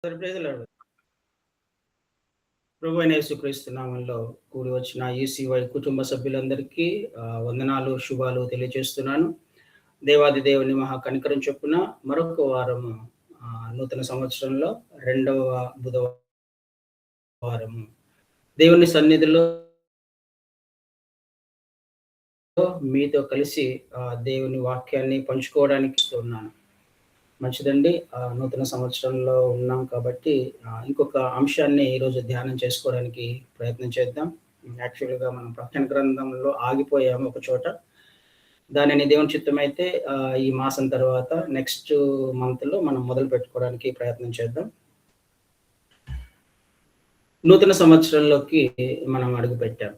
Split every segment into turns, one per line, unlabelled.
ప్రైజ్లాడు. ప్రభువైన యేసుక్రీస్తు నామంలో కూడి వచ్చిన ఈసీవై కుటుంబ సభ్యులందరికీ వందనాలు, శుభాలు తెలియజేస్తున్నాను. దేవాది దేవుని మహా కనికరం చొప్పున మరొక వారము నూతన సంవత్సరంలో రెండవ బుధవారము దేవుని సన్నిధిలో మీతో కలిసి దేవుని వాక్యాన్ని పంచుకోవడానికి ఇస్తున్నాను. మంచిదండి. నూతన సంవత్సరంలో ఉన్నాం కాబట్టి ఇంకొక అంశాన్ని ఈరోజు ధ్యానం చేసుకోవడానికి ప్రయత్నం చేద్దాం. యాక్చువల్‌గా మనం ప్రకటన గ్రంథంలో ఆగిపోయాము ఒక చోట. దానిని దేవుని చిత్తమైతే ఈ మాసం తర్వాత నెక్స్ట్ మంత్‌లో మనం మొదలు పెట్టుకోవడానికి ప్రయత్నం చేద్దాం. నూతన సంవత్సరంలోకి మనం అడుగుపెట్టాం.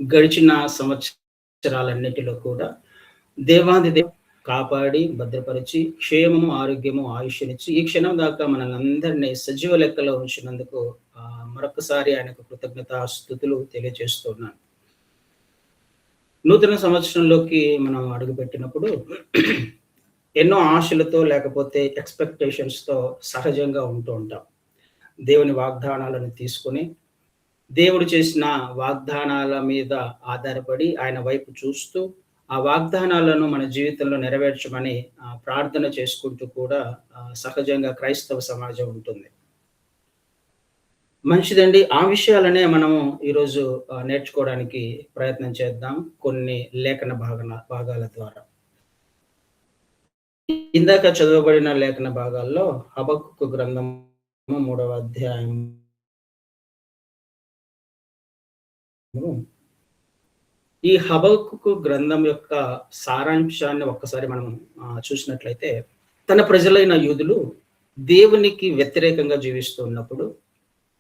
గడిచిన సంవత్సరాలన్నిటిలో కూడా దేవాది దేవుడు కాపాడి భద్రపరిచి క్షేమము, ఆరోగ్యము, ఆయుష్యనిచ్చి ఈ క్షణం దాకా మనల్ని అందరినీ సజీవ లెక్కలో ఉంచినందుకు మరొకసారి ఆయనకు కృతజ్ఞతాస్తుతులు తెలియజేస్తున్నాను. నూతన సంవత్సరంలోకి మనం అడుగుపెట్టినప్పుడు ఎన్నో ఆశలతో లేకపోతే ఎక్స్‌పెక్టేషన్స్‌తో సహజంగా ఉంటూ ఉంటాం. దేవుని వాగ్దానాలను తీసుకొని దేవుడు చేసిన వాగ్దానాల మీద ఆధారపడి ఆయన వైపు చూస్తూ ఆ వాగ్దానాలను మన జీవితంలో నెరవేర్చమని ప్రార్థన చేసుకుంటూ కూడా సహజంగా క్రైస్తవ సమాజం ఉంటుంది. మంచిదండి. ఆ విషయాలనే మనము ఈరోజు నేర్చుకోవడానికి ప్రయత్నం చేద్దాం కొన్ని లేఖన భాగాల ద్వారా. ఇందాక చదవబడిన లేఖన భాగాల్లో హబక్కూకు గ్రంథము 3వ అధ్యాయం ఈ హబక్కూకు గ్రంథం యొక్క సారాంశాన్ని ఒక్కసారి మనం చూసినట్లయితే, తన ప్రజలైన యూదులు దేవునికి వ్యతిరేకంగా జీవిస్తున్నప్పుడు,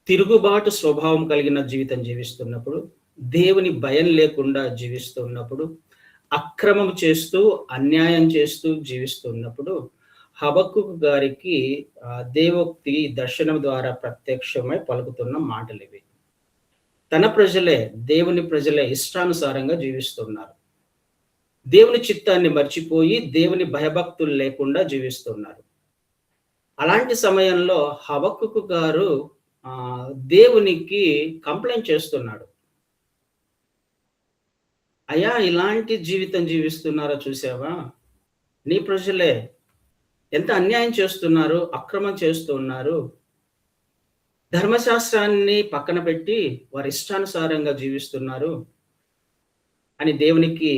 తిరుగుబాటు స్వభావం కలిగిన జీవితం జీవిస్తున్నప్పుడు, దేవుని భయం లేకుండా జీవిస్తున్నప్పుడు, అక్రమం చేస్తూ అన్యాయం చేస్తూ జీవిస్తున్నప్పుడు హబక్కూకు గారికి దేవోక్తి దర్శనం ద్వారా ప్రత్యక్షమై పలుకుతున్న మాటలివి. తన ప్రజలే, దేవుని ప్రజలే ఇష్టానుసారంగా జీవిస్తున్నారు. దేవుని చిత్తాన్ని మర్చిపోయి దేవుని భయభక్తులు లేకుండా జీవిస్తున్నారు. అలాంటి సమయంలో హబక్కూకు గారు దేవునికి కంప్లైంట్ చేస్తున్నాడు. అయ్యా, ఇలాంటి జీవితం జీవిస్తున్నారో చూసావా? నీ ప్రజలే ఎంత అన్యాయం చేస్తున్నారు, అక్రమం చేస్తున్నారు. ధర్మశాస్త్రాన్ని పక్కన పెట్టి వారి ఇష్టానుసారంగా జీవిస్తున్నారు అని దేవునికి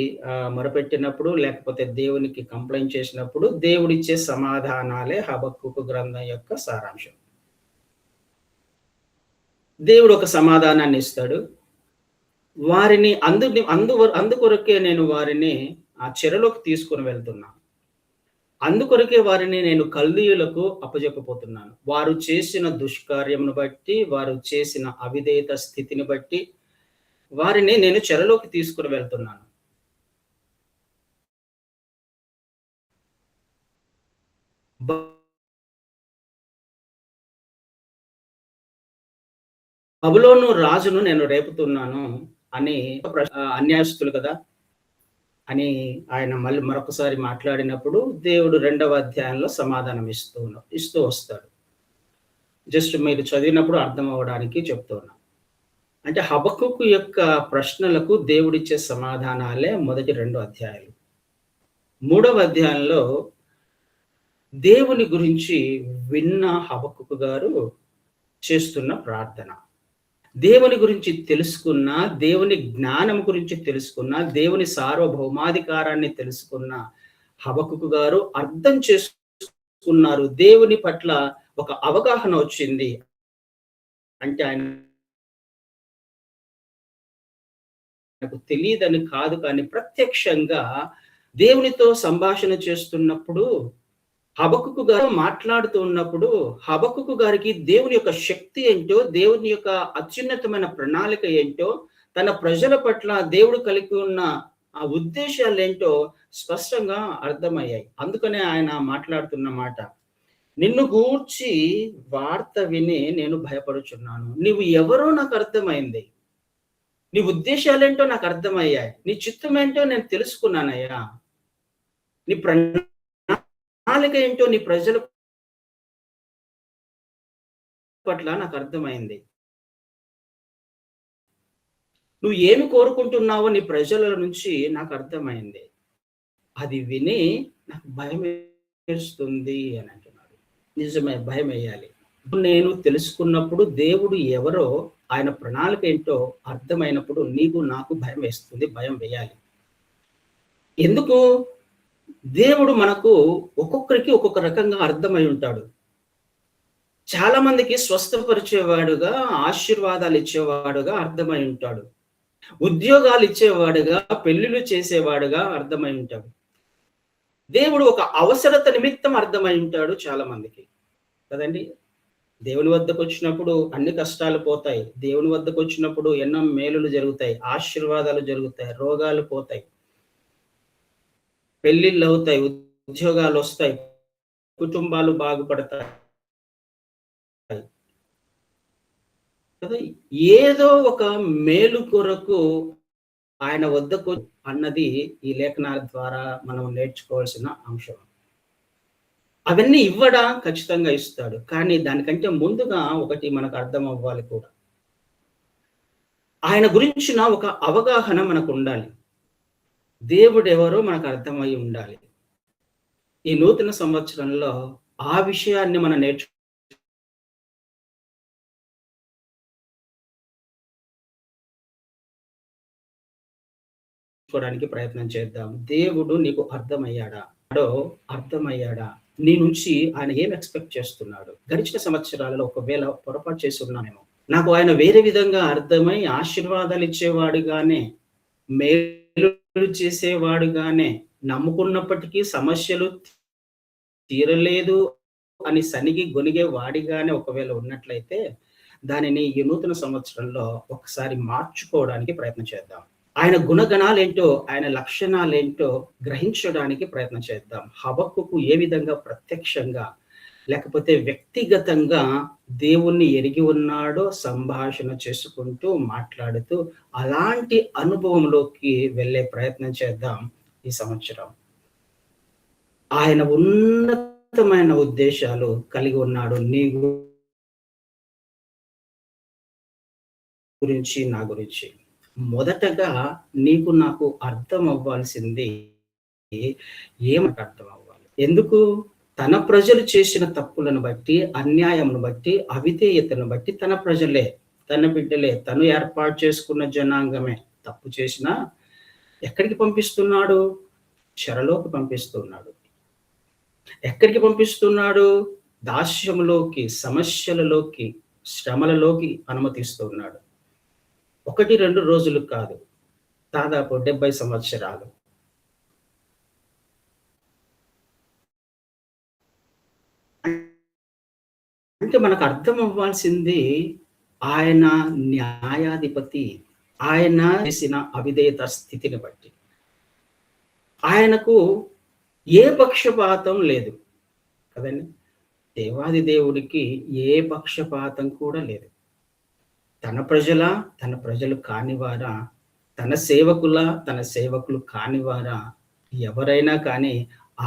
మొరపెట్టినప్పుడు, లేకపోతే దేవునికి కంప్లైంట్ చేసినప్పుడు దేవుడిచ్చే సమాధానాలే హబక్కూకు గ్రంథం యొక్క సారాంశం. దేవుడు ఒక సమాధానాన్ని ఇస్తాడు. వారిని అందుకొరకే నేను వారిని ఆ చెరలోకి తీసుకొని వెళ్తున్నాను. అందుకొరకే వారిని నేను కల్దీయులకు అప్పజెప్పబోతున్నాను. వారు చేసిన దుష్కార్యమును బట్టి, వారు చేసిన అవిధేయత స్థితిని బట్టి వారిని నేను చెరలోకి తీసుకొని వెళ్తున్నాను. బబులోను రాజును నేను రేపుతున్నాను అని అన్యాయస్తులు కదా అని ఆయన మళ్ళీ మరొకసారి మాట్లాడినప్పుడు దేవుడు 2వ అధ్యాయంలో సమాధానం ఇస్తూ వస్తాడు. జస్ట్ మీరు చదివినప్పుడు అర్థం అవ్వడానికి చెప్తున్నా. అంటే హబక్కూకు యొక్క ప్రశ్నలకు దేవుడిచ్చే సమాధానాలే మొదటి 2 అధ్యాయాలు. 3వ అధ్యాయంలో దేవుని గురించి విన్న హబక్కూకు గారు చేస్తున్న ప్రార్థన, దేవుని గురించి తెలుసుకున్న, దేవుని జ్ఞానం గురించి తెలుసుకున్న, దేవుని సార్వభౌమాధికారాన్ని తెలుసుకున్న హబక్కూకు గారు అర్థం చేసుకున్నారు. దేవుని పట్ల ఒక అవగాహన వచ్చింది. అంటే ఆయనకు తెలియదని కాదు, కానీ ప్రత్యక్షంగా దేవునితో సంభాషణ చేస్తున్నప్పుడు హబక్కూకు గారు మాట్లాడుతూ ఉన్నప్పుడు హబక్కూకు గారికి దేవుని యొక్క శక్తి ఏంటో, దేవుని యొక్క అత్యున్నతమైన ప్రణాళిక ఏంటో, తన ప్రజల పట్ల దేవుడు కలిగి ఉన్న ఆ ఉద్దేశాలు ఏంటో స్పష్టంగా అర్థమయ్యాయి. అందుకనే ఆయన మాట్లాడుతున్న మాట, నిన్ను గూర్చి వార్త విని నేను భయపడుచున్నాను. నీవు ఎవరో నాకు అర్థమైంది. నీ ఉద్దేశాలేంటో నాకు అర్థమయ్యాయి. నీ చిత్తమేంటో నేను తెలుసుకున్నానయ్యా. నీ ప్రణాళిక ఏంటో నీ ప్రజల పట్ల నాకు అర్థమైంది. నువ్వు ఏమి కోరుకుంటున్నావో నీ ప్రజల నుంచి నాకు అర్థమైంది. అది విని నాకు భయమేస్తుంది అని అంటున్నాడు. నిజమే, భయమెయ్యాలి. నేను తెలుసుకున్నప్పుడు దేవుడు ఎవరో, ఆయన ప్రణాళిక ఏంటో అర్థమైనప్పుడు నీకు నాకు భయమేస్తుంది. భయం వేయాలి. ఎందుకు? దేవుడు మనకు ఒక్కొక్కరికి ఒక్కొక్క రకంగా అర్థమై ఉంటాడు. చాలా మందికి స్వస్థపరిచేవాడుగా, ఆశీర్వాదాలు ఇచ్చేవాడుగా అర్థమై ఉంటాడు. ఉద్యోగాలు ఇచ్చేవాడుగా, పెళ్ళిళ్ళు చేసేవాడుగా అర్థమై ఉంటాడు. దేవుడు ఒక అవసరత నిమిత్తం అర్థమై ఉంటాడు చాలా మందికి. కదండీ! దేవుని వద్దకొచ్చినప్పుడు అన్ని కష్టాలు పోతాయి. దేవుని వద్దకొచ్చినప్పుడు ఎన్నో మేలులు జరుగుతాయి. ఆశీర్వాదాలు జరుగుతాయి. రోగాలు పోతాయి. పెళ్ళిళ్ళవుతాయి. ఉద్యోగాలొస్తాయి. కుటుంబాలు బాగుపడతాయి. కదా! ఏదో ఒక మేలు కొరకు ఆయన వద్దకు అన్నది ఈ లేఖనాల ద్వారా మనం నేర్చుకోవాల్సిన అంశం. అవన్నీ ఇవ్వడా? ఖచ్చితంగా ఇస్తాడు. కానీ దానికంటే ముందుగా ఒకటి మనకు అర్థం అవ్వాలి కూడా. ఆయన గురించిన ఒక అవగాహన మనకుండాలి. దేవుడెవరో మనకు అర్థమై ఉండాలి. ఈ నూతన సంవత్సరంలో ఆ విషయాన్ని మనం నేర్చుకోవడానికి ప్రయత్నం చేద్దాం. దేవుడు నీకు అర్థమయ్యాడా? నీ నుంచి ఆయన ఏం ఎక్స్‌పెక్ట్ చేస్తున్నాడు? గడిచిన సంవత్సరాలలో ఒకవేళ పొరపాటు చేసి ఉన్నానేమో. నాకు ఆయన వేరే విధంగా అర్థమై ఆశీర్వాదాలు ఇచ్చేవాడుగానే, మేలు చేసేవాడుగానే, నమ్ముకున్నప్పటికీ సమస్యలు తీరలేదు అని సనిగి గొనిగే వాడిగానే ఒకవేళ ఉన్నట్లయితే, దానిని ఈ నూతన సంవత్సరంలో ఒకసారి మార్చుకోవడానికి ప్రయత్నం చేద్దాం. ఆయన గుణగణాలేంటో, ఆయన లక్షణాలేంటో గ్రహించడానికి ప్రయత్నం చేద్దాం. హబక్కుకు ఏ విధంగా ప్రత్యక్షంగా లేకపోతే వ్యక్తిగతంగా దేవుణ్ణి ఎరిగి ఉన్నాడో సంభాషణ చేసుకుంటూ, మాట్లాడుతూ అలాంటి అనుభవంలోకి వెళ్ళే ప్రయత్నం చేద్దాం ఈ సంవత్సరం. ఆయన ఉన్నతమైన ఉద్దేశాలు కలిగి ఉన్నాడు. నీ గురించి, నా గురించి. మొదటగా నీకు నాకు అర్థం అవ్వాల్సింది ఏమంటే అర్థం అవ్వాలి. ఎందుకు? తన ప్రజలు చేసిన తప్పులను బట్టి, అన్యాయమును బట్టి, అవిధేయతను బట్టి తన ప్రజలే, తన బిడ్డలే, తను ఏర్పాటు చేసుకున్న జనాంగమే తప్పు చేసినా ఎక్కడికి పంపిస్తున్నాడు? చెరలోకి పంపిస్తున్నాడు. ఎక్కడికి పంపిస్తున్నాడు? దాస్యములోకి, సమస్యలలోకి, శ్రమలలోకి అనుమతిస్తున్నాడు. 1, 2 రోజులు కాదు. దాదాపు 70 సంవత్సరాలు. అంటే మనకు అర్థం అవ్వాల్సింది ఆయన న్యాయాధిపతి. ఆయన చేసిన అవిధేయత స్థితిని బట్టి. ఆయనకు ఏ పక్షపాతం లేదు. కదండీ! దేవాది దేవుడికి ఏ పక్షపాతం కూడా లేదు. తన ప్రజలా, తన ప్రజలు కానివారా, తన సేవకులా, తన సేవకులు కానివారా, ఎవరైనా కానీ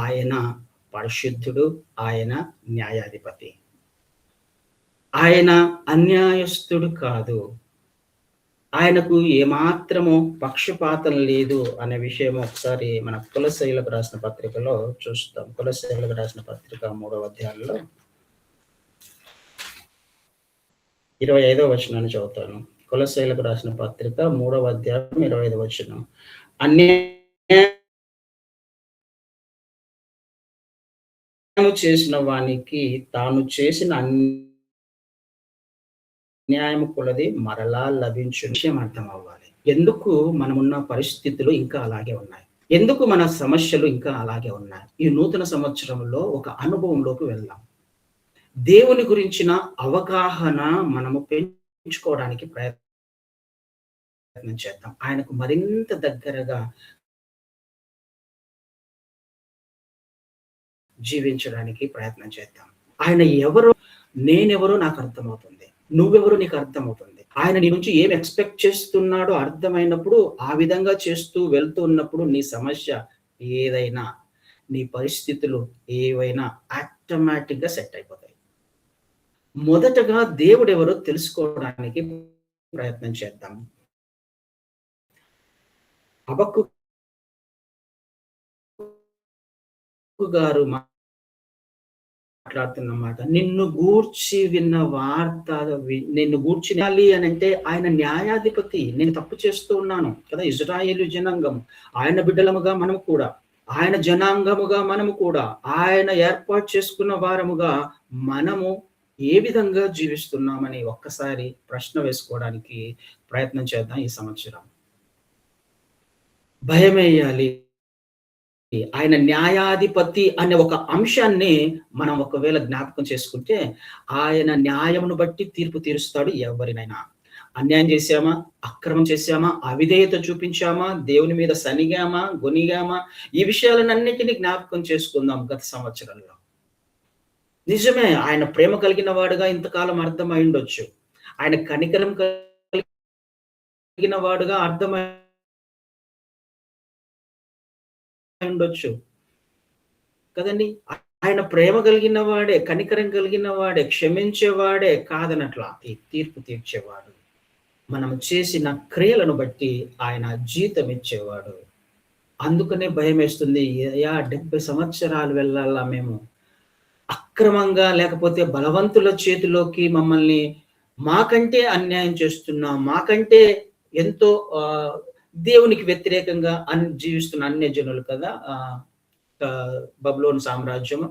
ఆయన పరిశుద్ధుడు, ఆయన న్యాయాధిపతి. ఆయన అన్యాయస్తుడు కాదు. ఆయనకు ఏమాత్రము పక్షపాతం లేదు అనే విషయం ఒకసారి మన కొలస్సీయులకు రాసిన పత్రికలో చూస్తాం. కొలస్సీయులకు రాసిన పత్రిక 3వ అధ్యాయంలో 25వ వచనాన్ని చదువుతాను. కొలస్సీయులకు రాసిన పత్రిక 3వ అధ్యాయం 25వ వచనం. అన్యాయము చేసిన వానికి తాను చేసిన అన్యాయము కొలది మరలా లభించు విషయం అర్థం అవ్వాలి. ఎందుకు మనమున్న పరిస్థితులు ఇంకా అలాగే ఉన్నాయి? ఎందుకు మన సమస్యలు ఇంకా అలాగే ఉన్నాయి? ఈ నూతన సంవత్సరంలో ఒక అనుభవంలోకి వెళ్దాం. దేవుని గురించిన అవగాహన మనము పెంచుకోవడానికి ప్రయత్నం చేద్దాం. ఆయనకు మరింత దగ్గరగా జీవించడానికి ప్రయత్నం చేద్దాం. ఆయన ఎవరో, నేనెవరో నాకు అర్థమవుతుంది. నువ్వెవరో నీకు అర్థమవుతుంది. ఆయన నీ నుంచి ఏం ఎక్స్‌పెక్ట్ చేస్తున్నాడో అర్థమైనప్పుడు, ఆ విధంగా చేస్తూ వెళ్తూ ఉన్నప్పుడు నీ సమస్య ఏదైనా, నీ పరిస్థితులు ఏవైనా ఆటోమేటిక్‌గా సెట్ అయిపోతాయి. మొదటగా దేవుడెవరో తెలుసుకోవడానికి ప్రయత్నం చేద్దాం. హబక్కూకు గారు మాట్లాడుతున్న మాట. నిన్ను గూర్చి విన్న వార్త నిన్ను గూర్చి వినాలి అనంటే ఆయన న్యాయాధిపతి. నేను తప్పు చేస్తూ ఉన్నాను కదా! ఇజ్రాయేలు జనాంగం. ఆయన బిడ్డలముగా మనము కూడా. ఆయన జనాంగముగా మనము కూడా. ఆయన ఏర్పాటు చేసుకున్న వారముగా మనము ఏ విధంగా జీవిస్తున్నామని ఒక్కసారి ప్రశ్న వేసుకోవడానికి ప్రయత్నం చేద్దాం ఈ సంవత్సరం. భయమేయాలి. ఆయన న్యాయాధిపతి అనే ఒక అంశాన్ని మనం ఒకవేళ జ్ఞాపకం చేసుకుంటే, ఆయన న్యాయమును బట్టి తీర్పు తీరుస్తాడు ఎవరినైనా. అన్యాయం చేశామా? అక్రమం చేశామా? అవిధేయత చూపించామా? దేవుని మీద సనిగామా? గొనిగామా? ఈ విషయాలనన్నిటిని జ్ఞాపకం చేసుకుందాం గత సంవత్సరంలో. నిజమే ఆయన ప్రేమ కలిగిన వాడుగా ఇంతకాలం అర్థమైయుండొచ్చు. ఆయన కనికరం కలిగిన వాడుగా అర్థమైయుండొచ్చు. కదండీ! ఆయన ప్రేమ కలిగిన వాడే, కనికరం కలిగిన వాడే, క్షమించేవాడే కాదనట్లా. తీర్పు తీర్చేవాడు. మనం చేసిన క్రియలను బట్టి ఆయన జీతం ఇచ్చేవాడు. అందుకనే భయమేస్తుంది. 70 సంవత్సరాలు వెళ్ళాలా మేము? అక్రమంగా లేకపోతే బలవంతుల చేతిలోకి మమ్మల్ని మాకంటే అన్యాయం చేస్తున్న, మాకంటే ఎంతో దేవునికి వ్యతిరేకంగా జీవిస్తున్న అన్యజనులు కదా! బబులోను సామ్రాజ్యము.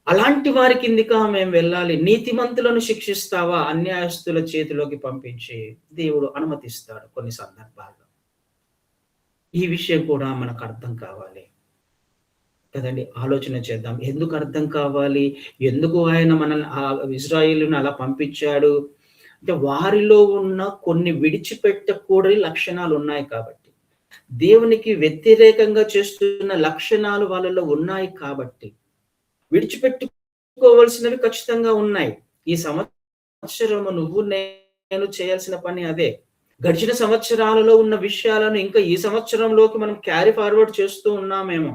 అలాంటి వారి కిందికా మేము వెళ్ళాలి. నీతిమంతులను శిక్షిస్తావా? అన్యాయస్తుల చేతిలోకి పంపించి దేవుడు అనుమతిస్తాడు కొన్ని సందర్భాల్లో. ఈ విషయం కూడా మనకు అర్థం కావాలి. కదండీ! ఆలోచన చేద్దాం. ఎందుకు అర్థం కావాలి? ఎందుకు ఆయన మనల్ని ఇజ్రాయేలుని అలా పంపించాడు? అంటే వారిలో ఉన్న కొన్ని విడిచిపెట్టకూడని లక్షణాలు ఉన్నాయి కాబట్టి. దేవునికి వ్యతిరేకంగా చేస్తున్న లక్షణాలు వాళ్ళలో ఉన్నాయి కాబట్టి. విడిచిపెట్టుకోవాల్సినవి ఖచ్చితంగా ఉన్నాయి. ఈ సంవత్సరము నువ్వు నేను చేయాల్సిన పని అదే. గడిచిన సంవత్సరాలలో ఉన్న విషయాలను ఇంకా ఈ సంవత్సరంలోకి మనం క్యారీ ఫార్వర్డ్ చేస్తూ ఉన్నామేమో.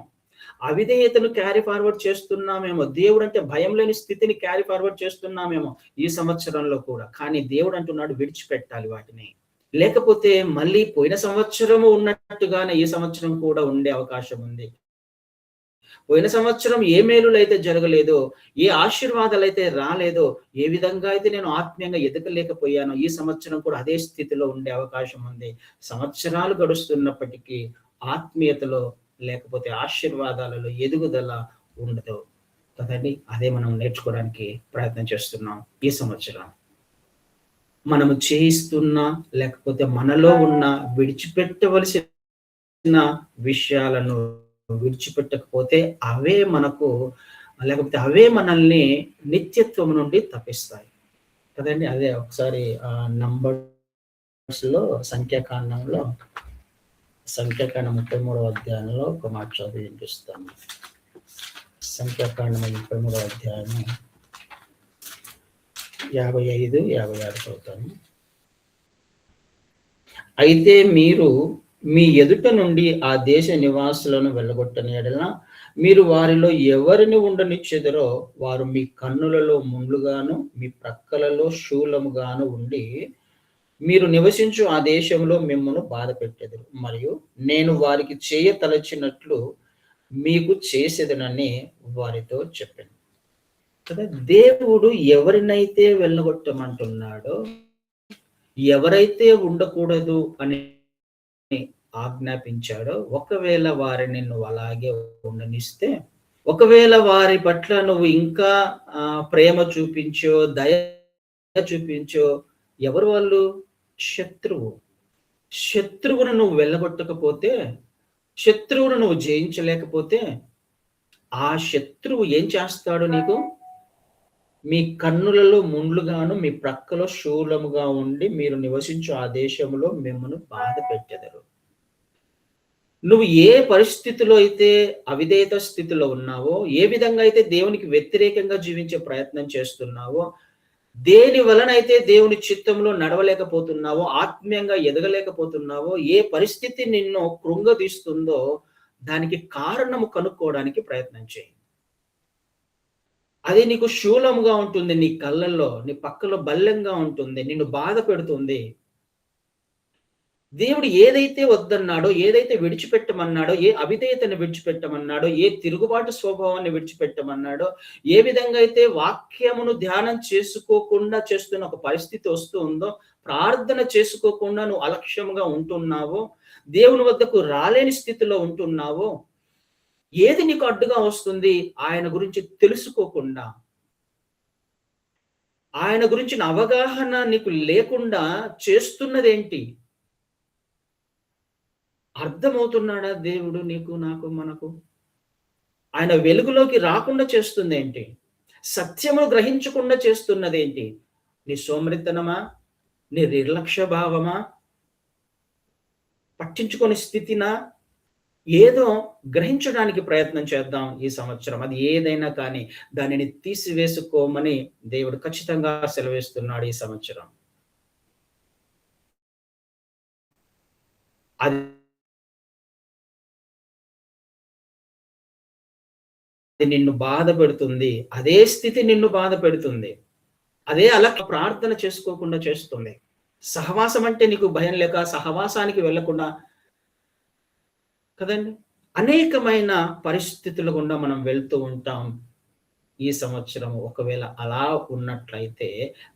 అవిధేయతను క్యారీ ఫార్వర్డ్ చేస్తున్నామేమో. దేవుడంటే భయం లేని స్థితిని క్యారీ ఫార్వర్డ్ చేస్తున్నామేమో ఈ సంవత్సరంలో కూడా. కానీ దేవుడు అంటున్నాడు విడిచిపెట్టాలి వాటిని. లేకపోతే మళ్ళీ పోయిన సంవత్సరము ఉన్నట్టుగానే ఈ సంవత్సరం కూడా ఉండే అవకాశం ఉంది. పోయిన సంవత్సరం ఏ మేలులైతే జరగలేదో, ఏ ఆశీర్వాదాలైతే రాలేదో, ఏ విధంగా అయితే నేను ఆత్మీయంగా ఎదగలేకపోయానో, ఈ సంవత్సరం కూడా అదే స్థితిలో ఉండే అవకాశం ఉంది. సంవత్సరాలు గడుస్తున్నప్పటికీ ఆత్మీయతలో లేకపోతే ఆశీర్వాదాలలో ఎదుగుదల ఉండదు కదండి. అదే మనం నేర్చుకోవడానికి ప్రయత్నం చేస్తున్నాం ఈ సంవత్సరం. మనము చేయిస్తున్న లేకపోతే మనలో ఉన్న విడిచిపెట్టవలసిన విషయాలను విడిచిపెట్టకపోతే అవే మనకు లేకపోతే అవే మనల్ని నిత్యత్వం నుండి తప్పిస్తాయి కదండి. అదే ఒకసారి నంబర్స్‌లో సంఖ్యాకాండంలో 33వ అధ్యాయంలో ఒక మాట చదివి వినిపిస్తాను. సంఖ్యాకాండం 33వ అధ్యాయము 55, 56 చదువుతాను. అయితే మీరు మీ ఎదుట నుండి ఆ దేశ నివాసులను వెళ్ళగొట్టని యెడల మీరు వారిలో ఎవరిని ఉండనిచ్చెదరో వారు మీ కన్నులలో ముండ్లుగాను మీ ప్రక్కలలో శూలముగాను ఉండి మీరు నివసించు ఆ దేశంలో మిమ్మును బాధ పెట్టెదరు. మరియు నేను వారికి చేయతలచినట్లు మీకు చేసేదనని వారితో చెప్పాను కదా. దేవుడు ఎవరినైతే వెళ్ళగొట్టమంటున్నాడో, ఎవరైతే ఉండకూడదు అని ఆజ్ఞాపించాడో, ఒకవేళ వారిని నువ్వు అలాగే ఉండనిస్తే, ఒకవేళ వారి పట్ల నువ్వు ఇంకా ప్రేమ చూపించో, దయ చూపించో, ఎవరు వాళ్ళు? శత్రువు. శత్రువును నువ్వు వెళ్ళగొట్టకపోతే, శత్రువును నువ్వు జయించలేకపోతే, ఆ శత్రువు ఏం చేస్తాడు నీకు? మీ కన్నులలో ముండ్లుగాను మీ ప్రక్కలో శూలముగా ఉండి మీరు నివసించు ఆ దేశంలో మిమ్మల్ని బాధ పెట్టెదరు. నువ్వు ఏ పరిస్థితిలో అయితే అవిధేయత స్థితిలో ఉన్నావో, ఏ విధంగా అయితే దేవునికి వ్యతిరేకంగా జీవించే ప్రయత్నం చేస్తున్నావో, దేని వలనైతే దేవుని చిత్తంలో నడవలేకపోతున్నావో, ఆత్మీయంగా ఎదగలేకపోతున్నావో, ఏ పరిస్థితి నిన్ను కృంగదీస్తుందో దానికి కారణము కనుక్కోవడానికి ప్రయత్నం చేయి. అది నీకు శూలముగా ఉంటుంది నీ కళ్ళల్లో, నీ పక్కలో బల్లెంగా ఉంటుంది, నిన్ను బాధ పెడుతుంది. దేవుడు ఏదైతే వద్దన్నాడో, ఏదైతే విడిచిపెట్టమన్నాడో, ఏ అవిధేయతను విడిచిపెట్టమన్నాడో, ఏ తిరుగుబాటు స్వభావాన్ని విడిచిపెట్టమన్నాడో, ఏ విధంగా అయితే వాక్యమును ధ్యానం చేసుకోకుండా చేస్తున్న ఒక పరిస్థితి వస్తూ ఉందో, ప్రార్థన చేసుకోకుండా నువ్వు అలక్ష్యముగా ఉంటున్నావో, దేవుని వద్దకు రాలేని స్థితిలో ఉంటున్నావో, ఏది నీకు అడ్డుగా వస్తుంది? ఆయన గురించి తెలుసుకోకుండా, ఆయన గురించిన అవగాహన నీకు లేకుండా చేస్తున్నదేంటి? అర్థమవుతున్నాడా దేవుడు నీకు, నాకు, మనకు? ఆయన వెలుగులోకి రాకుండా చేస్తుందేంటి? సత్యమును గ్రహించకుండా చేస్తున్నదేంటి? నీ సోమరితనమా? నీ నిర్లక్ష్య భావమా? పట్టించుకోని స్థితినా? ఏదో గ్రహించడానికి ప్రయత్నం చేద్దాం ఈ సంవత్సరం. అది ఏదైనా కానీ దానిని తీసివేసుకోమని దేవుడు ఖచ్చితంగా సెలవిస్తున్నాడు ఈ సంవత్సరం. అది నిన్ను బాధపెడుతుంది. అదే స్థితి నిన్ను బాధపెడుతుంది. అదే ప్రార్థన చేసుకోకుండా చేస్తుంది. సహవాసం అంటే నీకు భయం లేక సహవాసానికి వెళ్ళకుండా కదండీ! అనేకమైన పరిస్థితుల గుండా మనం వెళ్తూ ఉంటాం. ఈ సంవత్సరం ఒకవేళ అలా ఉన్నట్లయితే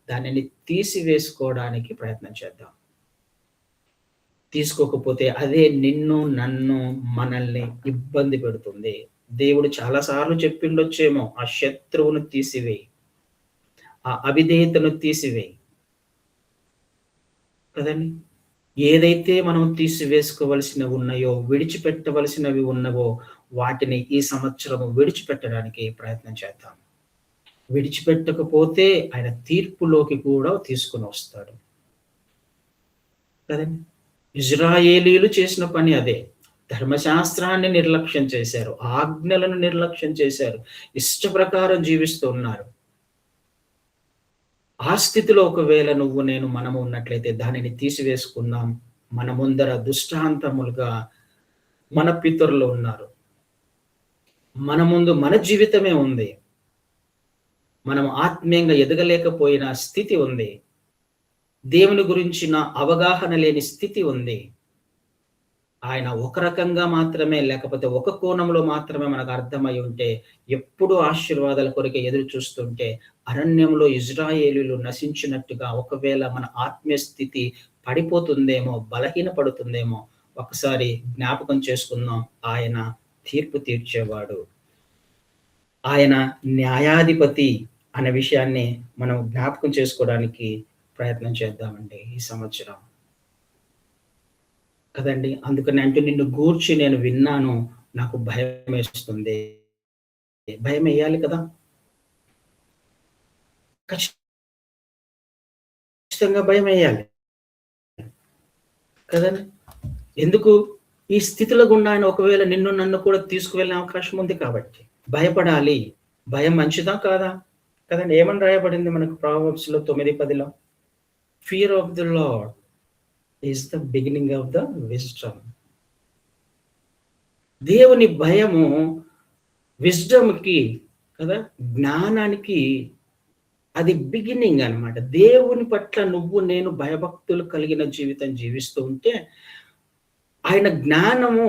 దానిని తీసివేసుకోవడానికి ప్రయత్నం చేద్దాం. తీసుకోకపోతే అదే నిన్ను, నన్ను, మనల్ని ఇబ్బంది పెడుతుంది. దేవుడు చాలా సార్లు చెప్పిండొచ్చేమో, ఆ శత్రువును తీసివేయి. ఆ అవిధేయతను తీసివేయి. కదండీ! ఏదైతే మనం తీసివేసుకోవలసినవి ఉన్నాయో, విడిచిపెట్టవలసినవి ఉన్నవో, వాటిని ఈ సంవత్సరము విడిచిపెట్టడానికి ప్రయత్నం చేద్దాం. విడిచిపెట్టకపోతే ఆయన తీర్పులోకి కూడా తీసుకొని వస్తాడు. కదండీ! ఇజ్రాయేలీయులు చేసిన పని అదే. ధర్మశాస్త్రాన్ని నిర్లక్ష్యం చేశారు. ఆజ్ఞలను నిర్లక్ష్యం చేశారు. ఇష్ట ప్రకారం జీవిస్తూ ఉన్నారు. ఆ స్థితిలో ఒకవేళ నువ్వు, నేను, మనము ఉన్నట్లయితే దానిని తీసివేసుకుందాం. మన ముందర దుష్టాంతములుగా మన పితరులు ఉన్నారు. మన ముందు మన జీవితమే ఉంది. మనం ఆత్మీయంగా ఎదగలేకపోయిన స్థితి ఉంది. దేవుని గురించిన అవగాహన లేని స్థితి ఉంది. ఆయన ఒక రకంగా మాత్రమే, లేకపోతే ఒక కోణంలో మాత్రమే మనకు అర్థమై ఉంటే, ఎప్పుడు ఆశీర్వాదాల కొరకే ఎదురు చూస్తుంటే, అరణ్యంలో ఇజ్రాయేలీయులు నశించినట్టుగా ఒకవేళ మన ఆత్మీయ స్థితి పడిపోతుందేమో, బలహీనపడుతుందేమో, ఒకసారి జ్ఞాపకం చేసుకుందాం. ఆయన తీర్పు తీర్చేవాడు. ఆయన న్యాయాధిపతి అనే విషయాన్ని మనం జ్ఞాపకం చేసుకోవడానికి ప్రయత్నం చేద్దామండి ఈ సంవత్సరం. కదండీ! అందుకని అంటూ నిన్ను గూర్చి నేను విన్నాను. నాకు భయమేస్తుంది. భయమెయ్యాలి కదా! ఖచ్చితంగా భయమెయ్యాలి. కదండీ! ఎందుకు? ఈ స్థితిలో గుండా ఆయన ఒకవేళ నిన్ను, నన్ను కూడా తీసుకువెళ్ళే అవకాశం ఉంది కాబట్టి. భయపడాలి. భయం మంచిదా కాదా? కదండీ! ఏమని రాయబడింది మనకు ప్రావర్బ్స్‌లో 9:10లో? Fear of the Lord is the beginning of the wisdom. దేవుని భయము విజ్డమ్‌కి, కదా, జ్ఞానానికి అది బిగినింగ్ అన్నమాట. దేవుని పట్ల నువ్వు, నేను భయభక్తులు కలిగిన జీవితం జీవిస్తూ ఉంటే, ఆయన జ్ఞానము,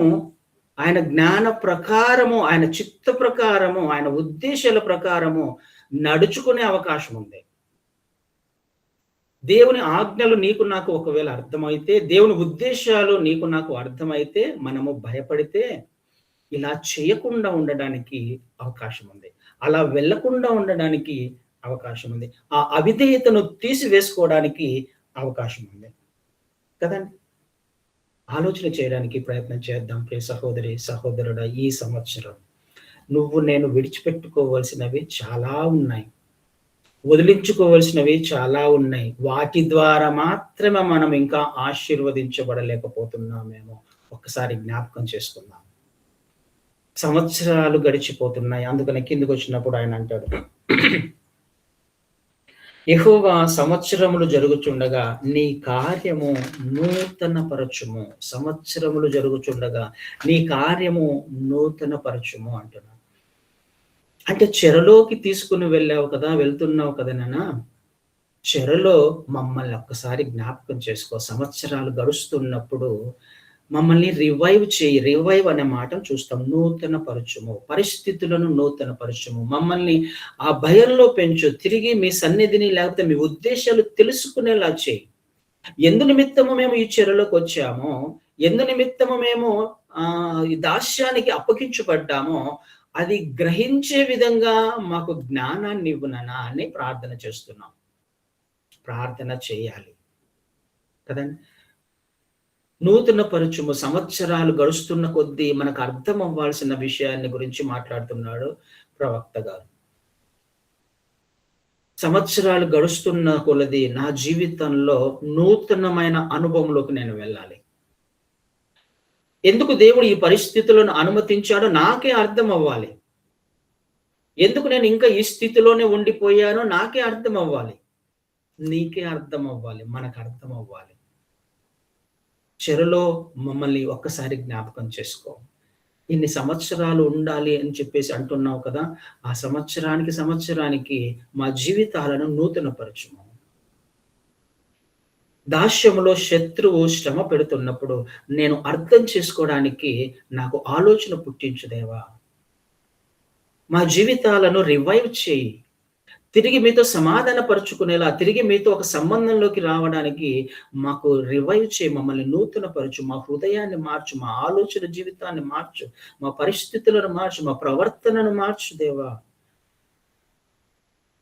ఆయన జ్ఞాన ప్రకారము, ఆయన చిత్త ప్రకారము, ఆయన ఉద్దేశాల ప్రకారము నడుచుకునే అవకాశం ఉంది. దేవుని ఆజ్ఞలు నీకు, నాకు ఒకవేళ అర్థమైతే, దేవుని ఉద్దేశాలు నీకు, నాకు అర్థమైతే, మనము భయపడితే ఇలా చేయకుండా ఉండడానికి అవకాశం ఉంది. అలా వెళ్ళకుండా ఉండడానికి అవకాశం ఉంది. ఆ అవిధేయతను తీసివేసుకోవడానికి అవకాశం ఉంది. కదండి! ఆలోచన చేయడానికి ప్రయత్నం చేద్దాం ప్రియ సహోదరి, సహోదరుడా. ఈ సంవత్సరం నువ్వు, నేను విడిచిపెట్టుకోవాల్సినవి చాలా ఉన్నాయి. వదిలించుకోవాల్సినవి చాలా ఉన్నాయి. వాటి ద్వారా మాత్రమే మనం ఇంకా ఆశీర్వదించబడలేకపోతున్నామేమో ఒక్కసారి జ్ఞాపకం చేసుకుందాం. సంవత్సరాలు గడిచిపోతున్నాయి. అందుకని కిందకొచ్చినప్పుడు ఆయన అంటాడు, యెహోవా సంవత్సరములు జరుగుచుండగా నీ కార్యము నూతన పరచుము. సంవత్సరములు జరుగుచుండగా నీ కార్యము నూతన పరచుము అంటున్నాడు. అంటే చెరలోకి తీసుకొని వెళ్ళావు కదా! వెళ్తున్నావు కదా నాన్న. చెరలో మమ్మల్ని ఒక్కసారి జ్ఞాపకం చేసుకో. సంవత్సరాలు గడుస్తున్నప్పుడు మమ్మల్ని రివైవ్ చెయ్యి. రివైవ్ అనే మాటను చూస్తాం. నూతన పరచుము. పరిస్థితులను నూతన పరచుము. మమ్మల్ని ఆ భయంలో పెంచు. తిరిగి మీ సన్నిధిని లేకపోతే మీ ఉద్దేశాలు తెలుసుకునేలా చెయ్యి. ఎందు నిమిత్తము మేము ఈ చెరలోకొచ్చామో, ఎందు నిమిత్తము మేము ఈ దాస్యానికి అప్పగించబడ్డామో, అది గ్రహించే విధంగా మాకు జ్ఞానాన్నివ్వు నాన్న అని ప్రార్థన చేస్తున్నాం. ప్రార్థన చేయాలి. కదండీ! నూతన పరచుము. సంవత్సరాలు గడుస్తున్న కొద్దీ మనకు అర్థం అవ్వాల్సిన విషయాన్ని గురించి మాట్లాడుతున్నాడు ప్రవక్త గారు. సంవత్సరాలు గడుస్తున్న కొలది నా జీవితంలో నూతనమైన అనుభవంలోకి నేను వెళ్ళాలి. ఎందుకు దేవుడు ఈ పరిస్థితులను అనుమతించాడో నాకే అర్థం అవ్వాలి. ఎందుకు నేను ఇంకా ఈ స్థితిలోనే ఉండిపోయానో నాకే అర్థం అవ్వాలి. నీకే అర్థం అవ్వాలి. మనకు అర్థం అవ్వాలి. చెరలో మమ్మల్ని ఒక్కసారి జ్ఞాపకం చేసుకో. ఇన్ని సంవత్సరాలు ఉండాలి అని చెప్పేసి అంటున్నావు కదా! ఆ సంవత్సరానికి మా జీవితాలను నూతనపరచుము. దాస్యములో శత్రువు శ్రమ పెడుతున్నప్పుడు నేను అర్థం చేసుకోవడానికి నాకు ఆలోచన పుట్టించు దేవా. మా జీవితాలను రివైవ్ చేయి. తిరిగి మీతో సమాధాన పరుచుకునేలా, తిరిగి మీతో ఒక సంబంధంలోకి రావడానికి మాకు రివైవ్ చేయి. మమ్మల్ని నూతన పరచు. మా హృదయాన్ని మార్చు. మా ఆలోచన జీవితాన్ని మార్చు. మా పరిస్థితులను మార్చు. మా ప్రవర్తనను మార్చు దేవా.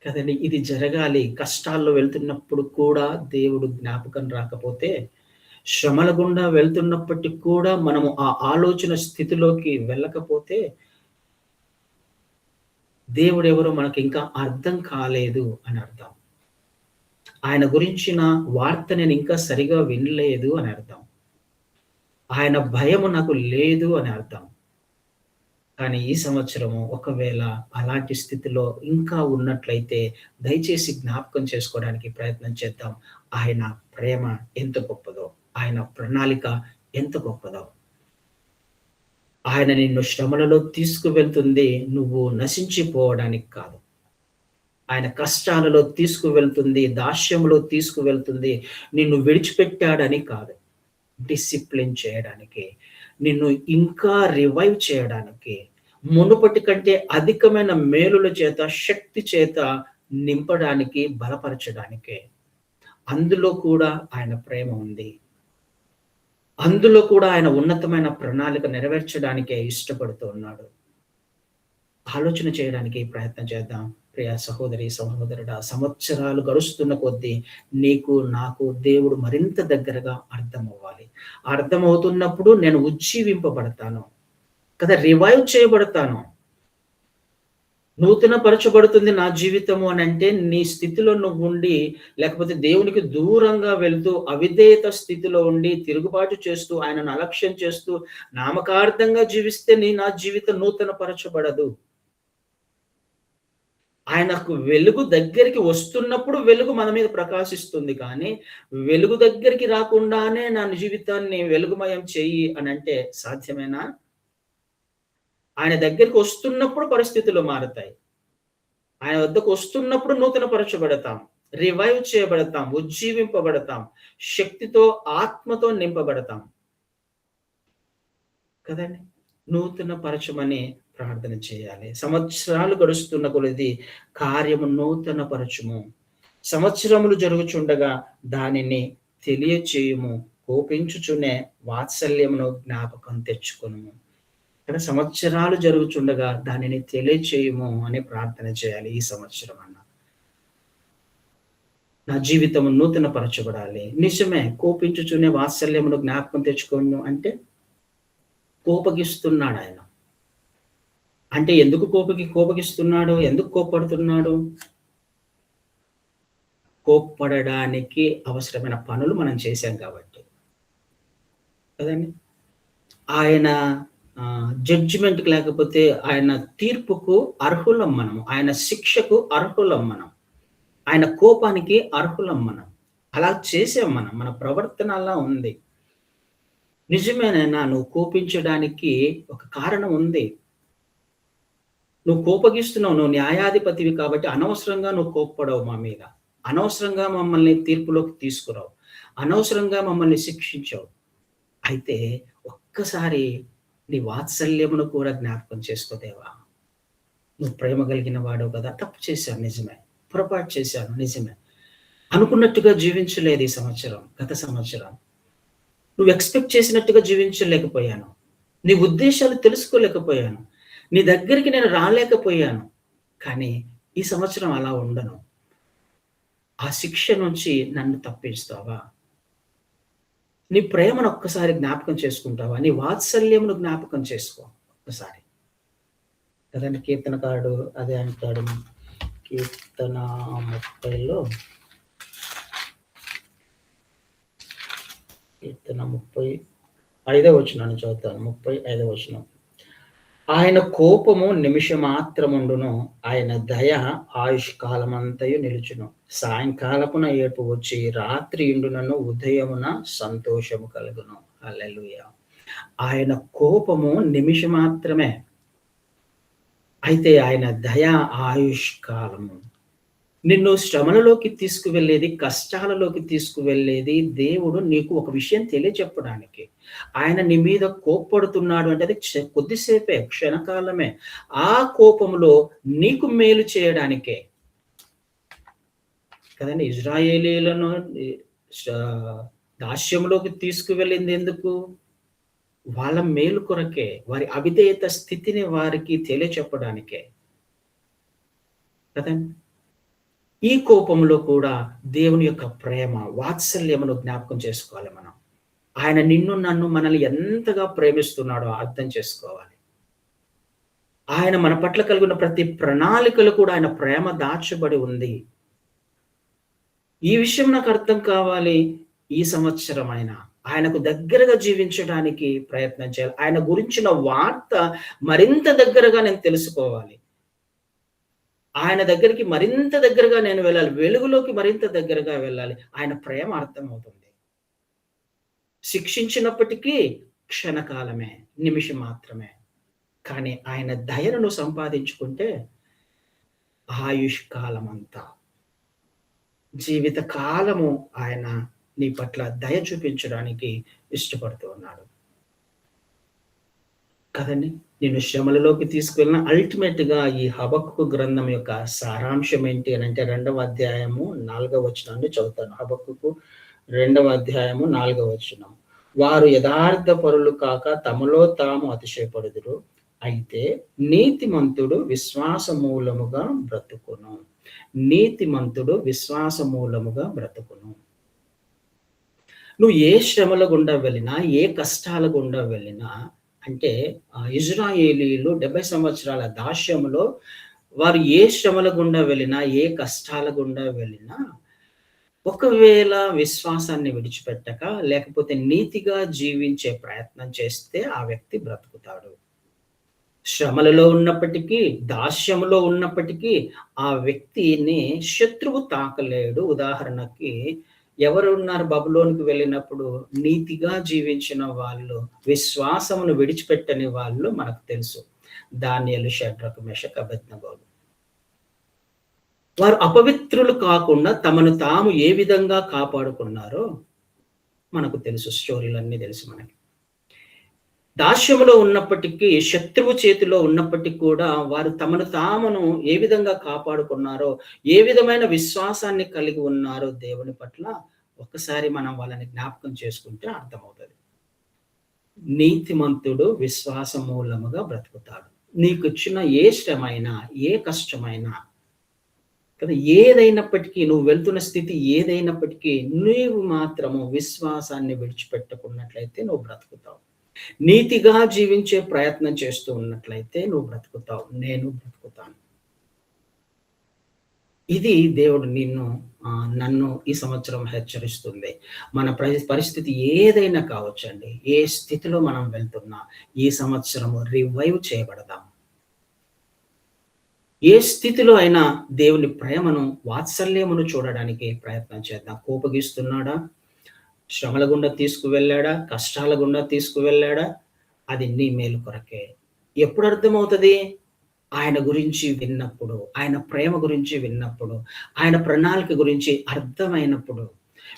కదండీ! ఇది జరగాలి. కష్టాల్లో వెళ్తున్నప్పుడు కూడా దేవుడు జ్ఞాపకం రాకపోతే, శ్రమల గుండా వెళ్తున్నప్పటికి కూడా మనము ఆ ఆలోచన స్థితిలోకి వెళ్ళకపోతే, దేవుడెవరో మనకింకా అర్థం కాలేదు అని అర్థం. ఆయన గురించిన వార్త నేనింకా సరిగా వినలేదు అని అర్థం. ఆయన భయము నాకు లేదు అని అర్థం. కానీ ఈ సంవత్సరము ఒకవేళ అలాంటి స్థితిలో ఇంకా ఉన్నట్లయితే దయచేసి జ్ఞాపకం చేసుకోవడానికి ప్రయత్నం చేద్దాం. ఆయన ప్రేమ ఎంత గొప్పదో, ఆయన ప్రణాళిక ఎంత గొప్పదో. ఆయన నిన్ను శ్రమలలో తీసుకువెళ్తుంది నువ్వు నశించిపోవడానికి కాదు. ఆయన కష్టాలలో తీసుకువెళ్తుంది, దాస్యంలో తీసుకువెళ్తుంది నిన్ను విడిచిపెట్టాడని కాదు. డిసిప్లిన్ చేయడానికి, నిన్ను ఇంకా రివైవ్ చేయడానికి, మునుపటి కంటే అధికమైన మేలుల చేత, శక్తి చేత నింపడానికి, బలపరచడానికే. అందులో కూడా ఆయన ప్రేమ ఉంది. అందులో కూడా ఆయన ఉన్నతమైన ప్రణాళిక నెరవేర్చడానికే ఇష్టపడుతూ ఉన్నాడు. ఆలోచన చేయడానికి ప్రయత్నం చేద్దాం. ప్రియ సహోదరి, సహోదరుడా, సంవత్సరాలు గడుస్తున్న కొద్దీ నీకు, నాకు దేవుడు మరింత దగ్గరగా అర్థమవ్వాలి. అర్థమవుతున్నప్పుడు నేను ఉజ్జీవింపబడతాను కదా, రివైవ్ చేయబడతాను. నూతన పరచబడుతుంది నా జీవితము అనంటే, నీ స్థితిలో నువ్వుండి, లేకపోతే దేవునికి దూరంగా వెళ్తూ, అవిధేయత స్థితిలో ఉండి, తిరుగుబాటు చేస్తూ, ఆయనను అలక్ష్యం చేస్తూ, నామకార్థంగా జీవిస్తే నా జీవితం నూతన పరచబడదు. ఆయనకు వెలుగు దగ్గరికి వస్తున్నప్పుడు వెలుగు మన మీద ప్రకాశిస్తుంది కానీ, వెలుగు దగ్గరికి రాకుండానే నా జీవితాన్ని వెలుగుమయం చెయ్యి అనంటే సాధ్యమేనా? ఆయన దగ్గరికి వస్తున్నప్పుడు పరిస్థితులు మారుతాయి. ఆయన వద్దకు వస్తున్నప్పుడు నూతన పరచబడతాం. రివైవ్ చేయబడతాం. ఉజ్జీవింపబడతాం. శక్తితో, ఆత్మతో నింపబడతాం. కదండీ! నూతన పరచమని ప్రార్థన చేయాలి. సంవత్సరాలు గడుస్తున్న కొలది కార్యము నూతన పరచుము. సంవత్సరములు జరుగుచుండగా దానిని తెలియచేయుము. కోపించుచునే వాత్సల్యమును జ్ఞాపకం తెచ్చుకొనుము. ఇక్కడ సంవత్సరాలు జరుగుచుండగా దానిని తెలియచేయుము అని ప్రార్థన చేయాలి. ఈ సంవత్సరం అన్న నా జీవితం నూతన పరచబడాలి. నిజమే, కోపించుచునే వాత్సల్యమును జ్ఞాపకం తెచ్చుకోను అంటే కోపగిస్తున్నాడు ఆయన. అంటే ఎందుకు కోపగిస్తున్నాడు? ఎందుకు కోప్పడుతున్నాడు? కోప్పడడానికి అవసరమైన పనులు మనం చేశాం కాబట్టి. కదండి! ఆయన జడ్జిమెంట్‌కి లేకపోతే ఆయన తీర్పుకు అర్హులం మనం. ఆయన శిక్షకు అర్హులం మనం. ఆయన కోపానికి అర్హులం మనం. అలా చేసాం మనం. మన ప్రవర్తన అలా ఉంది. నిజమేనైనా నువ్వు కోపించడానికి ఒక కారణం ఉంది. నువ్వు కోపగిస్తున్నావు. నువ్వు న్యాయాధిపతివి కాబట్టి అనవసరంగా నువ్వు కోప్పడవు మా మీద. అనవసరంగా మమ్మల్ని తీర్పులోకి తీసుకురావు. అనవసరంగా మమ్మల్ని శిక్షించావు. అయితే ఒక్కసారి నీ వాత్సల్యమును కూడా జ్ఞాపకం చేసుకో దేవా. నువ్వు ప్రేమ కలిగిన వాడవు కదా! తప్పు చేశాను నిజమే. పొరపాటు చేశాను నిజమే. అనుకున్నట్టుగా జీవించలేదు ఈ సంవత్సరం, గత సంవత్సరం. నువ్వు ఎక్స్‌పెక్ట్ చేసినట్టుగా జీవించలేకపోయాను. నీ ఉద్దేశాలు తెలుసుకోలేకపోయాను. నీ దగ్గరికి నేను రాలేకపోయాను. కానీ ఈ సంవత్సరం అలా ఉండను. ఆ శిక్ష నుంచి నన్ను తప్పిస్తావా? నీ ప్రేమను ఒక్కసారి జ్ఞాపకం చేసుకుంటావా? నీ వాత్సల్యమును జ్ఞాపకం చేసుకో ఒక్కసారి. కదండీ కీర్తనకారుడు అదే అంటాడు. కీర్తన 30లో కీర్తన 35వ వచనాన్ని చదువుతాను. 35వ వచనం. ఆయన కోపము నిమిషమాత్రముండును, ఆయన దయ ఆయుష్కాలమంతయు నిలుచును. సాయంకాలపున ఏడుపు వచ్చి రాత్రి యుండునను, ఉదయమున సంతోషము కలుగును. హల్లెలూయా. ఆయన కోపము నిమిషమాత్రమే. అయితే ఆయన దయ ఆయుష్కాలము. నిన్ను శ్రమలలోకి తీసుకువెళ్ళేది, కష్టాలలోకి తీసుకువెళ్ళేది దేవుడు నీకు ఒక విషయం తెలియచెప్పడానికి. ఆయన నీ మీద కోప్పడుతున్నాడు అంటే అది కొద్దిసేపే, క్షణకాలమే. ఆ కోపంలో నీకు మేలు చేయడానికే. కదండీ! ఇజ్రాయేలీయులను దాస్యంలోకి తీసుకువెళ్ళింది ఎందుకు? వాళ్ళ మేలు కొరకే. వారి అవిధేయత స్థితిని వారికి తెలియచెప్పడానికే. కదండీ! ఈ కోపంలో కూడా దేవుని యొక్క ప్రేమ, వాత్సల్యమును జ్ఞాపకం చేసుకోవాలి మనం. ఆయన నిన్ను, నన్ను, మనల్ని ఎంతగా ప్రేమిస్తున్నాడో అర్థం చేసుకోవాలి. ఆయన మన పట్ల కలిగిన ప్రతి ప్రణాళికలో కూడా ఆయన ప్రేమ దాచబడి ఉంది. ఈ విషయం నాకు అర్థం కావాలి. ఈ సంవత్సరమైనా ఆయనకు దగ్గరగా జీవించడానికి ప్రయత్నం చేయాలి. ఆయన గురించిన వార్త మరింత దగ్గరగా నేను తెలుసుకోవాలి. ఆయన దగ్గరికి మరింత దగ్గరగా నేను వెళ్ళాలి. వెలుగులోకి మరింత దగ్గరగా వెళ్ళాలి. ఆయన ప్రేమ అర్థమవుతుంది. శిక్షించినప్పటికీ క్షణకాలమే, నిమిషం మాత్రమే. కానీ ఆయన దయను నువ్వు సంపాదించుకుంటే ఆయుష్కాలమంతా, జీవిత కాలము ఆయన నీ పట్ల దయ చూపించడానికి ఇష్టపడుతూ ఉన్నాడు. కదండీ! నిన్ను శ్రమలలోకి తీసుకెళ్ళిన అల్టిమేట్‌గా ఈ హబక్కూకు గ్రంథం యొక్క సారాంశం ఏంటి అనంటే 2వ అధ్యాయము 4వ వచనాన్ని చదువుతాను. హబక్కూకు 2వ అధ్యాయము 4వ వచనం. వారు యథార్థపరులు కాక తమలో తాము అతిశయపడుదురు. అయితే నీతిమంతుడు విశ్వాస మూలముగా బ్రతుకును. నీతిమంతుడు విశ్వాస మూలముగా బ్రతుకును. నువ్వు ఏ శ్రమల గుండా వెళ్ళినా, ఏ కష్టాల గుండా వెళ్ళినా అంటే ఇజ్రాయేలీయులు 70 సంవత్సరాల దాస్యములో వారు ఏ శ్రమల గుండా వెళ్ళినా, ఏ కష్టాల గుండా వెళ్ళినా, ఒకవేళ విశ్వాసాన్ని విడిచిపెట్టక, లేకపోతే నీతిగా జీవించే ప్రయత్నం చేస్తే ఆ వ్యక్తి బ్రతుకుతాడు. శ్రమలలో ఉన్నప్పటికీ, దాస్యములో ఉన్నప్పటికీ ఆ వ్యక్తిని శత్రువు తాకలేడు. ఉదాహరణకి ఎవరున్నారు బబులోనుకు వెళ్ళినప్పుడు నీతిగా జీవించిన వాళ్ళు, విశ్వాసమును విడిచిపెట్టని వాళ్ళు మనకు తెలుసు. దానియేలు, షద్రకు, మెషకు, అబేద్నెగోలు. వారు అపవిత్రులు కాకుండా తమను తాము ఏ విధంగా కాపాడుకున్నారో మనకు తెలుసు. స్టోరీలన్నీ తెలుసు మనకి. దాస్యములో ఉన్నప్పటికీ, శత్రువు చేతిలో ఉన్నప్పటికీ కూడా వారు తమను తామును ఏ విధంగా కాపాడుకున్నారో, ఏ విధమైన విశ్వాసాన్ని కలిగి ఉన్నారో దేవుని పట్ల ఒక్కసారి మనం వాళ్ళని జ్ఞాపకం చేసుకుంటే అర్థమవుతది. నీతిమంతుడు విశ్వాస మూలముగా బ్రతుకుతాడు. నీకొచ్చిన ఏ శ్రమైనా, ఏ కష్టమైనా కదా, ఏదైనప్పటికీ నువ్వు వెళ్తున్న స్థితి ఏదైనప్పటికీ నీవు మాత్రము విశ్వాసాన్ని విడిచిపెట్టకున్నట్లయితే నువ్వు బ్రతుకుతావు. నీతిగా జీవించే ప్రయత్నం చేస్తూ ఉన్నట్లయితే నువ్వు బ్రతుకుతావు. నేను బ్రతుకుతాను. ఇది దేవుడు నన్ను ఈ సంవత్సరం హెచ్చరిస్తుంది. మన పరిస్థితి ఏదైనా కావచ్చండి. ఏ స్థితిలో మనం వెళ్తున్నా ఈ సంవత్సరము రివైవ్ చేయబడదాం. ఏ స్థితిలో అయినా దేవుని ప్రేమను, వాత్సల్యమును చూడడానికి ప్రయత్నం చేద్దాం. కోపగిస్తున్నాడా? శ్రమల గుండా తీసుకువెళ్ళాడా? కష్టాల గుండా తీసుకువెళ్ళాడా? అది నీ మేలు కొరకే. ఎప్పుడు అర్థమవుతది? ఆయన గురించి విన్నప్పుడు, ఆయన ప్రేమ గురించి విన్నప్పుడు, ఆయన ప్రణాళిక గురించి అర్థమైనప్పుడు,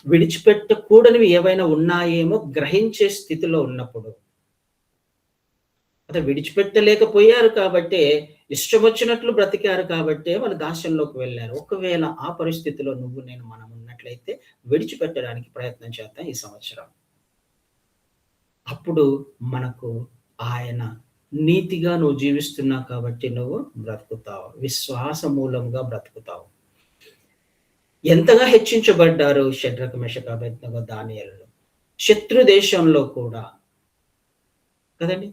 విడిచిపెట్టకూడనివి ఏవైనా ఉన్నాయేమో గ్రహించే స్థితిలో ఉన్నప్పుడు. విడిచిపెట్టలేకపోయారు కాబట్టే, ఇష్టమొచ్చినట్లు బ్రతికారు కాబట్టే వాళ్ళు దాస్యంలోకి వెళ్లారు. ఒకవేళ ఆ పరిస్థితిలో నువ్వు నేను మనం ఉన్నట్లయితే విడిచిపెట్టడానికి ప్రయత్నం చేద్దాం ఈ సంవత్సరం. అప్పుడు మనకు ఆయన నీతిగా నువ్వు జీవిస్తున్నావు కాబట్టి నువ్వు బ్రతుకుతావు. విశ్వాస మూలంగా బ్రతుకుతావు. ఎంతగా హెచ్చించబడ్డారు షడ్రకు, మెషకు, అబేద్నెగో, దానియేలులు. శత్రు దేశంలో కూడా కదండీ!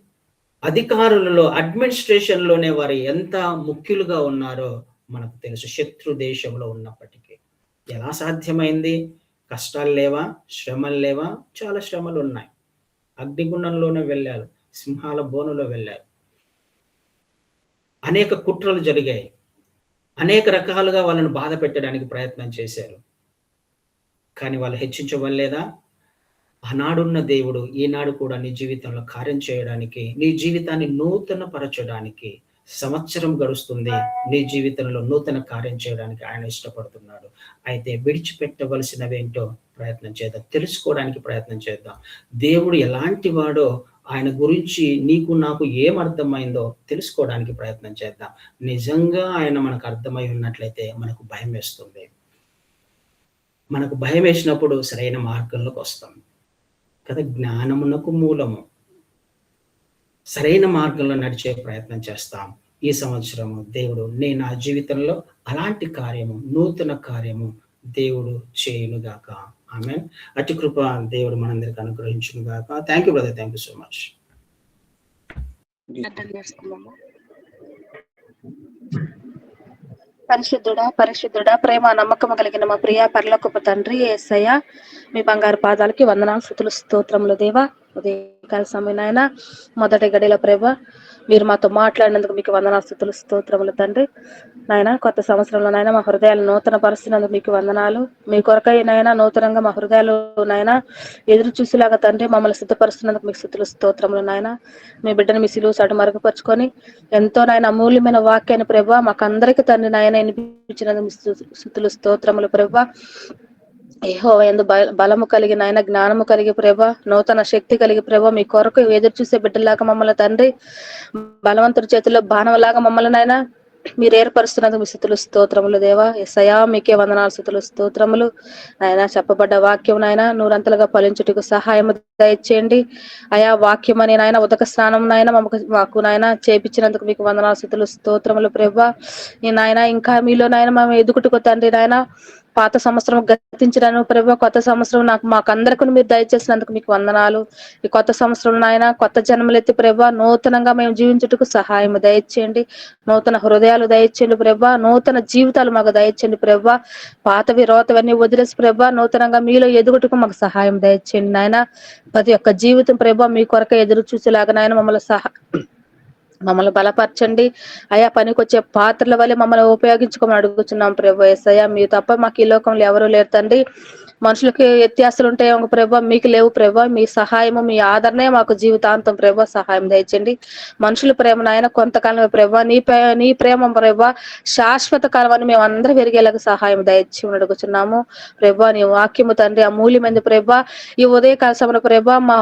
అధికారులలో అడ్మినిస్ట్రేషన్‌లోనే వారు ఎంత ముఖ్యులుగా ఉన్నారో మనకు తెలుసు. శత్రు దేశంలో ఉన్నప్పటికీ. ఎలా సాధ్యమైంది? కష్టాలు లేవా? శ్రమలు లేవా? చాలా శ్రమలున్నాయి. అగ్నిగుండంలోనే వెళ్ళారు. సింహాల బోనులో వెళ్ళారు. అనేక కుట్రలు జరిగాయి. అనేక రకాలుగా వాళ్ళని బాధ పెట్టడానికి ప్రయత్నం చేశారు. కానీ వాళ్ళు హెచ్చించబడలేదా? ఆనాడున్న దేవుడు ఈనాడు కూడా నీ జీవితంలో కార్యం చేయడానికి, నీ జీవితాన్ని నూతన పరచడానికి సంవత్సరం గడుస్తుంది. నీ జీవితంలో నూతన కార్యం చేయడానికి ఆయన ఇష్టపడుతున్నాడు. అయితే విడిచిపెట్టవలసినవేంటో ప్రయత్నం చేద్దాం. తెలుసుకోవడానికి ప్రయత్నం చేద్దాం. దేవుడు ఎలాంటి వాడో ఆయన గురించి నీకు నాకు ఏం అర్థమైందో తెలుసుకోవడానికి ప్రయత్నం చేద్దాం. నిజంగా ఆయన మనకు అర్థమై ఉన్నట్లయితే మనకు భయమేస్తుంది. మనకు భయమేసినప్పుడు సరైన మార్గంలోకి వస్తాం. కదా, జ్ఞానమునకు మూలము. సరైన మార్గంలో నడిచే ప్రయత్నం చేస్తాం. ఈ సంవత్సరము దేవుడు నా జీవితంలో అలాంటి కార్యము, నూతన కార్యము దేవుడు చేయునుగాక. ఆమేన్. అతి కృప దేవుడు మనందరికి అనుగ్రహించునుగాక. Thank you brother. Thank you so much.
పరిశుద్ధుడా ప్రేమ నమ్మకం కలిగిన మా ప్రియ పరలోకపు తండ్రి యేసయ్య, మీ బంగారు పాదాలకి వందనాలు, స్తుతులు, స్తోత్రములు దేవా. ఉదయకాల సమయం నాయన మొదటి గడిలో ప్రభ మీరు మాతో మాట్లాడినందుకు మీకు వందనాలు, స్తుతులు, స్తోత్రములు తండ్రి. నాయన కొత్త సంవత్సరంలో నాయన మా హృదయాలు నూతన పరిస్థితున్నందుకు మీకు వందనాలు. మీ కొరకై నాయన నూతనంగా మా హృదయాలు నాయన ఎదురు చూసేలాగా తండ్రి మమ్మల్ని సిద్ధపరుస్తున్నందుకు మీకు స్తుతులు, స్తోత్రములు నాయన. మీ బిడ్డను మీ సిలువ చాటు మరుగుపరుచుకొని ఎంతో నాయన అమూల్యమైన వాక్యాన్ని ప్రభ మాకందరికీ తండ్రి నాయన వినిపించినందుకు స్తుతులు, స్తోత్రములు ప్రభ. యెహోవా యందు బలము కలిగి నాయన జ్ఞానము కలిగి ప్రభ, నూతన శక్తి కలిగి ప్రభ మీ కొరకు ఎదురు చూసే బిడ్డలాగా మమ్మల్ని తండ్రి బలవంతుడి చేతుల్లో బాణంలాగా మమ్మల్ని నాయన మీరు ఏర్పరుస్తున్నందుకు మీ స్తుతులు, స్తోత్రములు దేవా. యేసయ్యా మీకే వందనాలు, స్తుతులు, స్తోత్రములు. నాయన చెప్పబడ్డ వాక్యం నాయన నూరంతలుగా ఫలించుటకు సహాయము దయచేయండి అయా. వాక్యం అని నాయన ఉదక స్నానం నాయన మాకు నాయన చేపించినందుకు మీకు వందనాలు, స్తుతులు, స్తోత్రములు ప్రభా. ఈ నాయన ఇంకా మీలో నాయన మేము ఎదుగుటకు తండ్రి నాయన పాత సంవత్సరం గతించడాను ప్రభా, కొత్త సంవత్సరం మాకందరికీ మీరు దయచేసినందుకు మీకు వందనాలు. ఈ కొత్త సంవత్సరం నాయన కొత్త జన్మలెత్తి ప్రభా నూతనంగా మేము జీవించుటకు సహాయం దయచేయండి. నూతన హృదయాలు దయచేయండి ప్రభా, నూతన జీవితాలు మాకు దయచేయండి ప్రభా. పాతవి రోతవన్నీ వదిలేసి ప్రభా నూతనంగా మీలో ఎదుగుటకు మాకు సహాయం దయచేయండి నాయన. ప్రతి ఒక్క జీవితం ప్రభా మీ కొరక ఎదురు చూసేలాగా నాయన మమ్మల్ని బలపరచండి అయా. పనికొచ్చే పాత్రల వల్ల మమ్మల్ని ఉపయోగించుకోమని అడుగుతున్నాం ప్రభు యేసయ్య. మీరు తప్ప మాకు ఈ లోకంలో ఎవరు లేరు తండ్రి. మనుషులకి వ్యత్యాసాలు ఉంటాయేమో ప్రభా, మీకు లేవు ప్రభా. మీ సహాయము మీ ఆదరణే మాకు జీవితాంతం ప్రభా, సహాయం దయచండి. మనుషుల ప్రేమ నాయన కొంతకాలమే ప్రభా, నీ ప్రేమ ప్రభా శాశ్వత కాలం అని మేము అందరూ పెరిగేలాగా సహాయం దయచి అడుగుతున్నాము ప్రభా. నీ వాక్యము తండ్రి అమూల్యమైంది ప్రభా. ఈ ఉదయకాల సమయంలో ప్రభా మా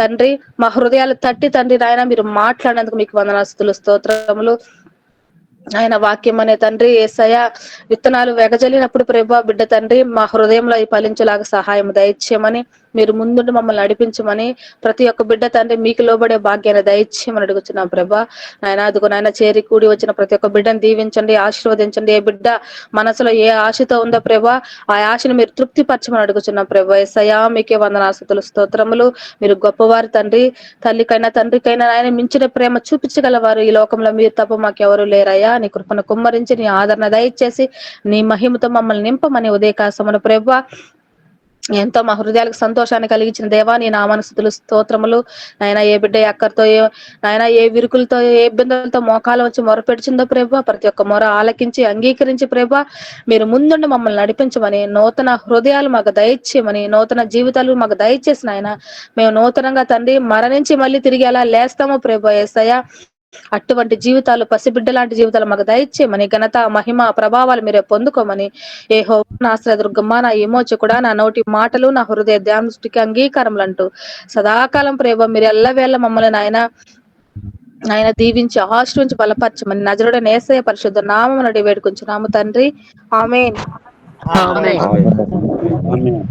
తండ్రి మా హృదయాలు తట్టి తండ్రి నాయన మీరు మాట్లాడినందుకు మీకు వందనాలు, స్తుతులు, స్తోత్రములు. ఆయన వాక్యం అనే తండ్రి యేసయ్య విత్తనాలు వెగజల్లినప్పుడు ప్రభా బిడ్డ తండ్రి మా హృదయంలో ఈ ఫలించేలాగా సహాయం దయచేయమని, మీరు ముందుండి మమ్మల్ని నడిపించమని, ప్రతి ఒక్క బిడ్డ తండ్రి మీకు లోబడే భాగ్యాన్ని దయచేయమని అడుగుతున్నాం ప్రభా. నాయన అదుగు నాయన చేరి కూడి వచ్చిన ప్రతి ఒక్క బిడ్డను దీవించండి, ఆశీర్వదించండి. ఏ బిడ్డ మనసులో ఏ ఆశతో ఉందో ప్రభా ఆ ఆశను మీరు తృప్తిపరచమని అడుగుతున్నాం ప్రభా. యేసయ్య మీకే వందనాలు, స్తుతులు, స్తోత్రములు. మీరు గొప్పవారు తండ్రి. తల్లికైనా తండ్రికైనా ఆయన మించిన ప్రేమ చూపించగలవారు ఈ లోకంలో మీరు తప్ప మాకెవరు లేరయ్యా. నీ కృపను కుమ్మరించి నీ ఆదరణ దయచేసి నీ మహిమతో మమ్మల్ని నింపమని ఉదయకాశమున ప్రభా ఎంతో మా హృదయాలకు సంతోషాన్ని కలిగించిన దేవా, నీ నామానికి స్తుతులు స్తోత్రములు. నాయన ఏ బిడ్డ అక్కడితో నాయన ఏ విరుకులతో ఏ ఇబ్బందులతో మోకాలు వచ్చి మొరపెడుచుందో ప్రభా, ప్రతి ఒక్క మొర ఆలకించి అంగీకరించి ప్రభా, మీరు ముందుండి మమ్మల్ని నడిపించమని, నూతన హృదయాలు మాకు దయచేయమని, నూతన జీవితాలు మాకు దయచేసిన ఆయన మేము నూతనంగా తండ్రి మరణించి మళ్ళీ తిరిగి ఎలా లేస్తామో ప్రభా యేసయ్య, అటువంటి జీవితాలు, పసిబిడ్డ లాంటి జీవితాలు మాకు దయచేయమని, ఘనత మహిమ ప్రభావాలు మీరే పొందుకోమని, యెహోవా నా ఆశ్రయదుర్గమ్మ, నా విమోచకుడా, నా నోటి మాటలు నా హృదయ ధ్యానదృష్టికి అంగీకారములు అంటూ సదాకాలం ప్రభా మీరు ఎల్లవేళ మమ్మల్ని నాయన దీవించి ఆశ్రయించి బలపరచమని నజరుడైన యేసయ్య పరిశుద్ధ నామమున వేడుకొంచున్నాము తండ్రి. ఆమేన్.
ఆమేన్.
ఆమేన్.